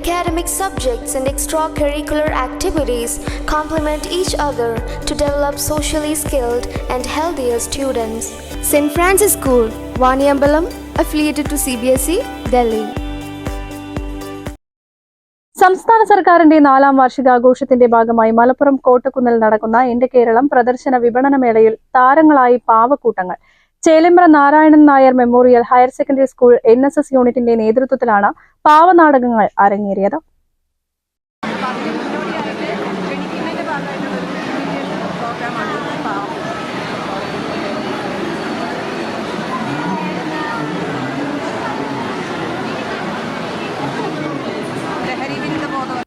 Academic subjects and extracurricular activities complement each other to develop socially skilled and healthier students. St. Francis School, Vaniyambalam, affiliated to CBSE, Delhi. സംസ്ഥാന സർക്കാരിന്റെ 4ാം വാർഷികാഘോഷത്തിന്റെ ഭാഗമായി മലപ്പുറം കോട്ടക്കുന്നിൽ നടക്കുന്ന എന്റെ കേരളം പ്രദർശന വിപണന മേളയിൽ താരങ്ങളായി പാവക്കൂട്ടങ്ങൾ. Chelembra Narayanan Nair memorial higher secondary school NSS യൂണിറ്റിന്റെ നേതൃത്വത്തിലാണ് പാവനാടകങ്ങൾ അരങ്ങേറിയത്.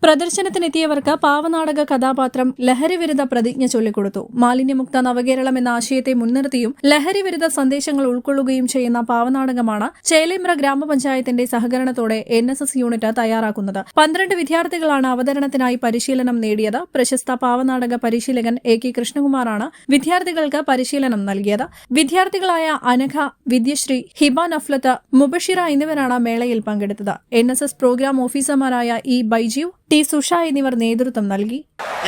പ്രദർശനത്തിനെത്തിയവർക്ക് പാവനാടക കഥാപാത്രം ലഹരിവിരുദ്ധ പ്രതിജ്ഞ ചൊല്ലിക്കൊടുത്തു. മാലിന്യമുക്ത നവകേരളം എന്ന ആശയത്തെ മുൻനിർത്തിയും ലഹരിവിരുദ്ധ സന്ദേശങ്ങൾ ഉൾക്കൊള്ളുകയും ചെയ്യുന്ന പാവനാടകമാണ് ചേലേമ്പ്ര ഗ്രാമപഞ്ചായത്തിന്റെ സഹകരണത്തോടെ NSS യൂണിറ്റ് തയ്യാറാക്കുന്നത്. 12 വിദ്യാർത്ഥികളാണ് അവതരണത്തിനായി പരിശീലനം നേടിയത്. പ്രശസ്ത പാവനാടക പരിശീലകൻ AK കൃഷ്ണകുമാറാണ് വിദ്യാർത്ഥികൾക്ക് പരിശീലനം നൽകിയത്. വിദ്യാർത്ഥികളായ അനഘ, വിദ്യശ്രീ, ഹിബ നഫ്ലത്ത്, മുബഷിറ എന്നിവരാണ് മേളയിൽ പങ്കെടുത്തത്. NSS പ്രോഗ്രാം ഓഫീസർമാരായ E ബൈജു, T സുഷ എന്നിവർ നേതൃത്വം നൽകി.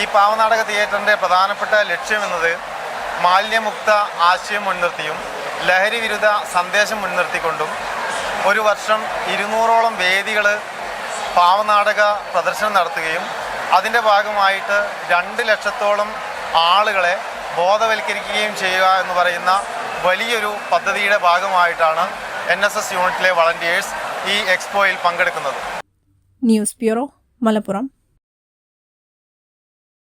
ഈ പാവനാടക തിയേറ്ററിന്റെ പ്രധാനപ്പെട്ട ലക്ഷ്യമെന്നത് മാലിന്യമുക്ത ആശയം മുൻനിർത്തിയും ലഹരി വിരുദ്ധ സന്ദേശം മുൻനിർത്തിക്കൊണ്ടും ഒരു വർഷം 200ഓളം വേദികൾ പാവനാടക പ്രദർശനം നടത്തുകയും അതിൻ്റെ ഭാഗമായിട്ട് 2 ലക്ഷത്തോളം ആളുകളെ ബോധവൽക്കരിക്കുകയും ചെയ്യുക എന്ന് പറയുന്ന വലിയൊരു പദ്ധതിയുടെ ഭാഗമായിട്ടാണ് NSS യൂണിറ്റിലെ വളണ്ടിയേഴ്സ് ഈ എക്സ്പോയിൽ പങ്കെടുക്കുന്നത്. News bureau, Malappuram.